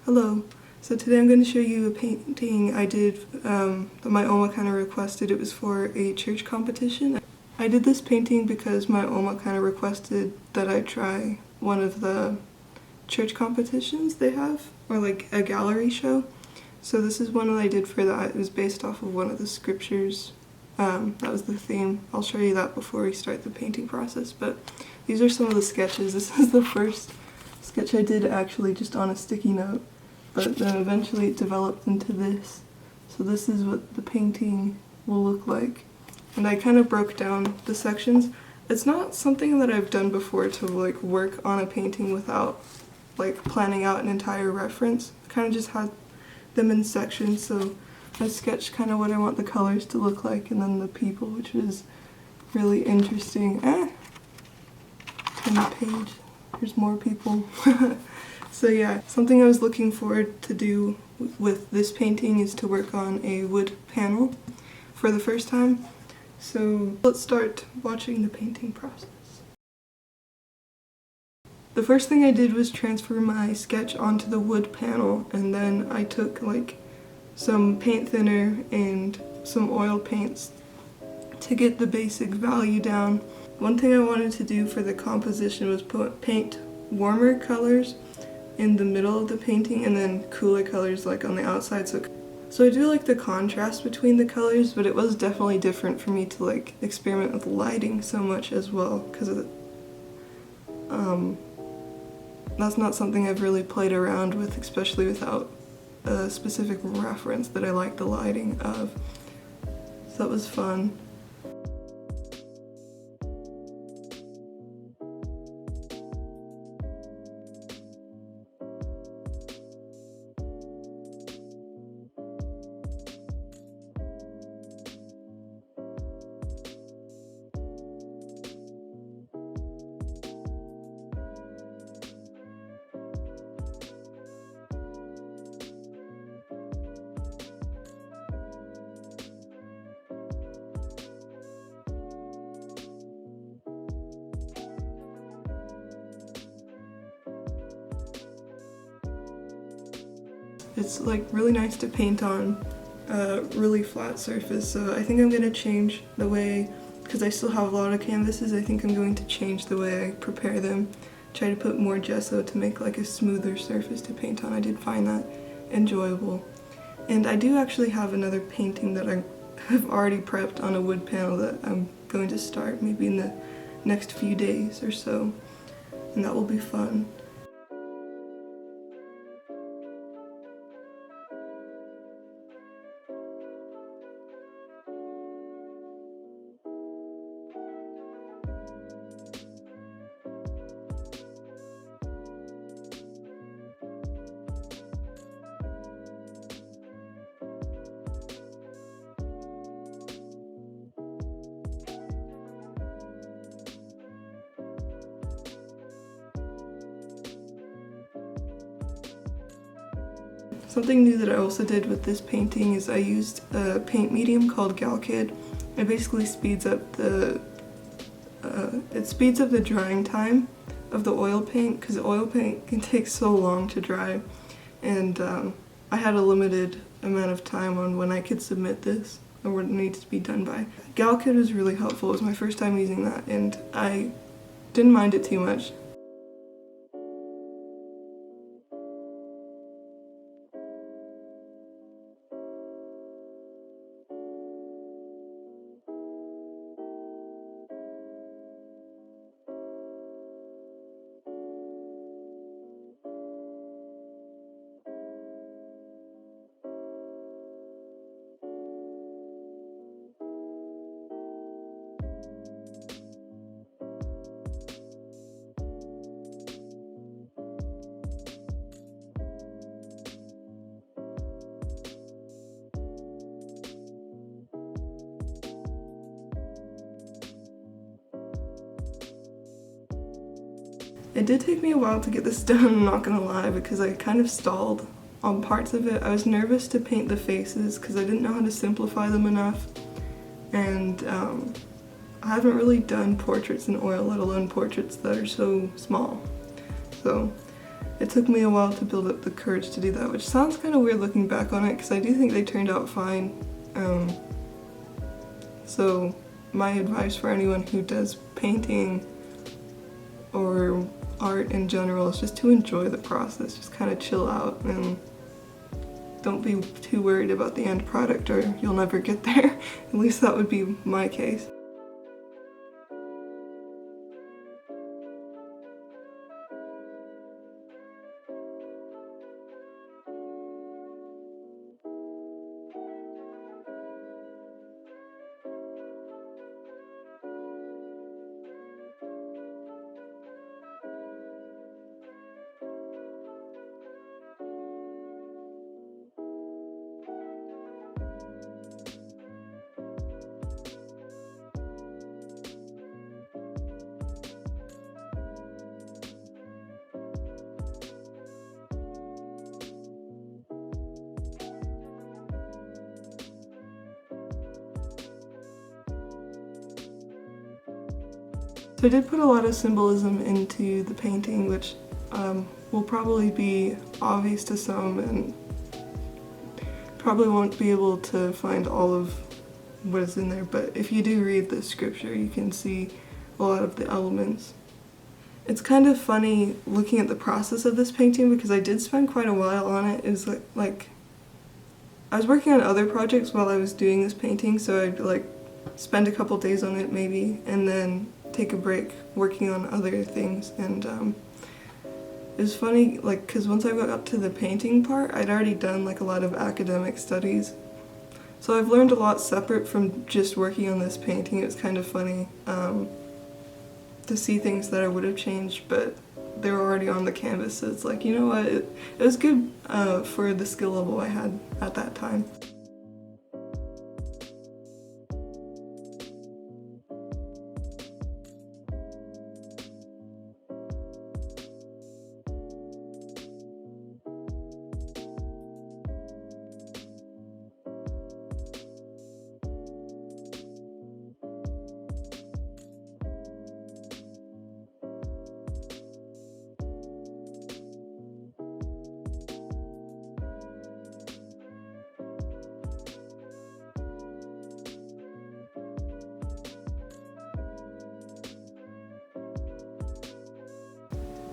Hello. So today I'm going to show you a painting I did that my Oma kind of requested. It was for a church competition. I did this painting because my Oma kind of requested that I try one of the church competitions they have, or like a gallery show. So this is one that I did for that. It was based off of one of the scriptures. That was the theme. I'll show you that before we start the painting process, but these are some of the sketches. This is the first sketch I did actually just on a sticky note, but then eventually it developed into this. So this is what the painting will look like. And I kind of broke down the sections. It's not something that I've done before to like work on a painting without like planning out an entire reference. I kind of just had them in sections, so I sketched kind of what I want the colors to look like, and then the people, which was really interesting. Turn the page. There's more people. So yeah, something I was looking forward to do with this painting is to work on a wood panel for the first time. So let's start watching the painting process. The first thing I did was transfer my sketch onto the wood panel, and then I took like some paint thinner and some oil paints to get the basic value down. One thing I wanted to do for the composition was paint warmer colors in the middle of the painting and then cooler colors like on the outside. So I do like the contrast between the colors, but it was definitely different for me to like experiment with lighting so much as well, because that's not something I've really played around with, especially without a specific reference that I like the lighting of. So that was fun. It's like really nice to paint on a really flat surface, so I think I'm going to change the way, because I still have a lot of canvases, I think I'm going to change the way I prepare them. Try to put more gesso to make like a smoother surface to paint on. I did find that enjoyable. And I do actually have another painting that I have already prepped on a wood panel that I'm going to start maybe in the next few days or so, and that will be fun. Something new that I also did with this painting is I used a paint medium called Galkid. It basically speeds up the drying time of the oil paint, because oil paint can take so long to dry, and I had a limited amount of time on when I could submit this or what it needs to be done by. Galkid was really helpful. It was my first time using that, and I didn't mind it too much. It did take me a while to get this done, I'm not gonna lie, because I kind of stalled on parts of it. I was nervous to paint the faces because I didn't know how to simplify them enough, and I haven't really done portraits in oil, let alone portraits that are so small. So it took me a while to build up the courage to do that, which sounds kind of weird looking back on it because I do think they turned out fine. So my advice for anyone who does painting or art in general is just to enjoy the process, just kind of chill out and don't be too worried about the end product or you'll never get there. At least that would be my case. So I did put a lot of symbolism into the painting, which will probably be obvious to some and probably won't be able to find all of what is in there, but if you do read the scripture, you can see a lot of the elements. It's kind of funny looking at the process of this painting because I did spend quite a while on it. It was like I was working on other projects while I was doing this painting, so I'd like spend a couple days on it maybe, and then take a break working on other things. And it was funny, like, because once I got up to the painting part, I'd already done like a lot of academic studies, so I've learned a lot separate from just working on this painting. It was kind of funny to see things that I would have changed, but they were already on the canvas, so it's like, you know what, it was good for the skill level I had at that time.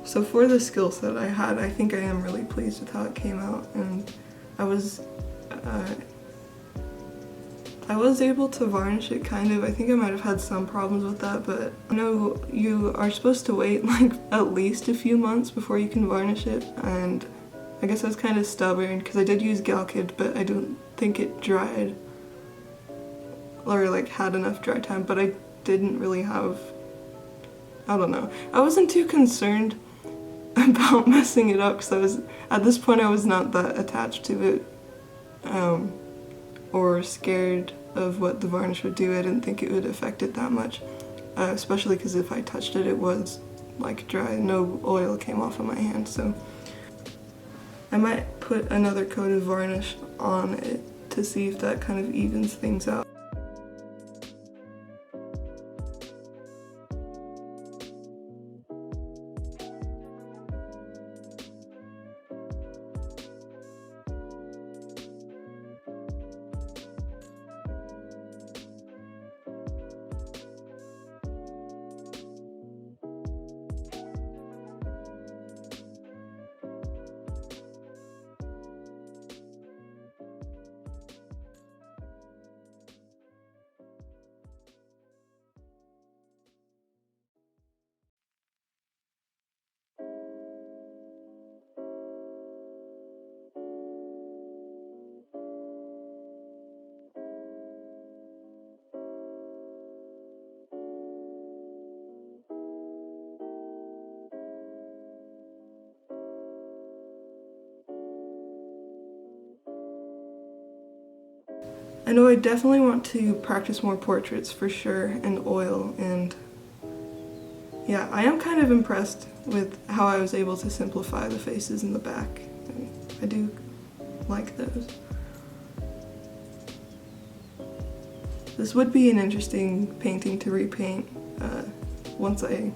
So for the skill set I had, I think I am really pleased with how it came out, and I was able to varnish it kind of. I think I might have had some problems with that, but I know you are supposed to wait like at least a few months before you can varnish it, and I guess I was kind of stubborn because I did use Galkid, but I don't think it dried or like had enough dry time, but I didn't really have, I don't know. I wasn't too concerned about messing it up because at this point I was not that attached to it or scared of what the varnish would do. I didn't think it would affect it that much, especially because if I touched it, it was like dry. No oil came off of my hand, so I might put another coat of varnish on it to see if that kind of evens things out. I know I definitely want to practice more portraits for sure, and oil, and yeah, I am kind of impressed with how I was able to simplify the faces in the back. I do like those. This would be an interesting painting to repaint once I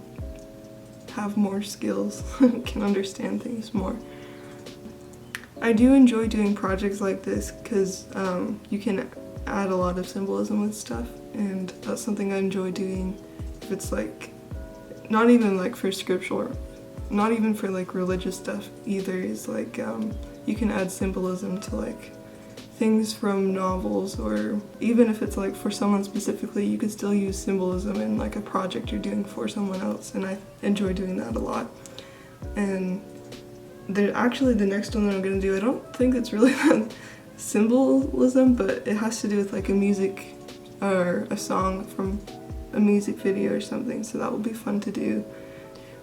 have more skills, can understand things more. I do enjoy doing projects like this because you can add a lot of symbolism with stuff, and that's something I enjoy doing. If it's like, not even like for scriptural, not even for like religious stuff either, is like you can add symbolism to like things from novels, or even if it's like for someone specifically, you could still use symbolism in like a project you're doing for someone else, and I enjoy doing that a lot. And actually the next one that I'm going to do, I don't think it's really symbolism, but it has to do with like a music or a song from a music video or something, so that will be fun to do.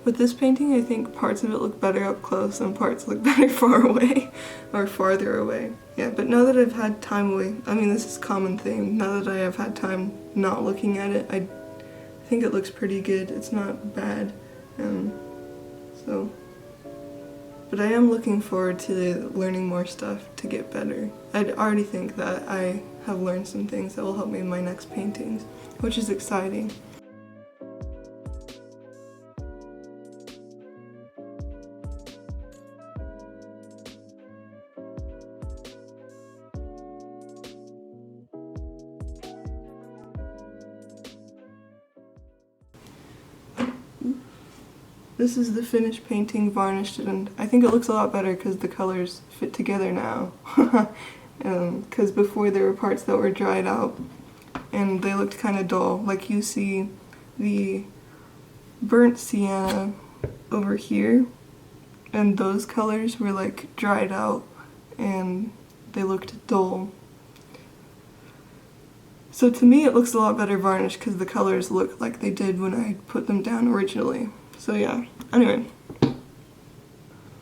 With this painting, I think parts of it look better up close and parts look better far away, or farther away. Yeah, but now that I've had time away, I mean this is a common thing, now that I have had time not looking at it, I think it looks pretty good. It's not bad, but I am looking forward to learning more stuff to get better. I already think that I have learned some things that will help me in my next paintings, which is exciting. This is the finished painting, varnished, and I think it looks a lot better because the colors fit together now. Because before there were parts that were dried out and they looked kind of dull. Like you see the burnt sienna over here, and those colors were like dried out and they looked dull. So to me it looks a lot better varnished because the colors look like they did when I put them down originally. So yeah, anyway.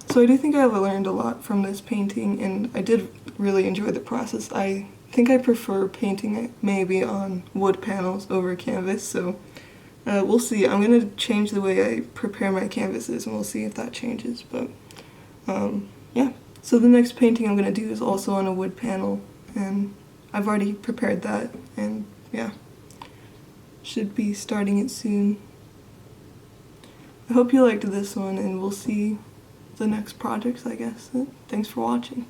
So I do think I've learned a lot from this painting, and I did really enjoy the process. I think I prefer painting it maybe on wood panels over canvas, so we'll see. I'm going to change the way I prepare my canvases and we'll see if that changes, but yeah. So the next painting I'm going to do is also on a wood panel, and I've already prepared that, and yeah, should be starting it soon. I hope you liked this one, and we'll see the next projects, I guess. Thanks for watching.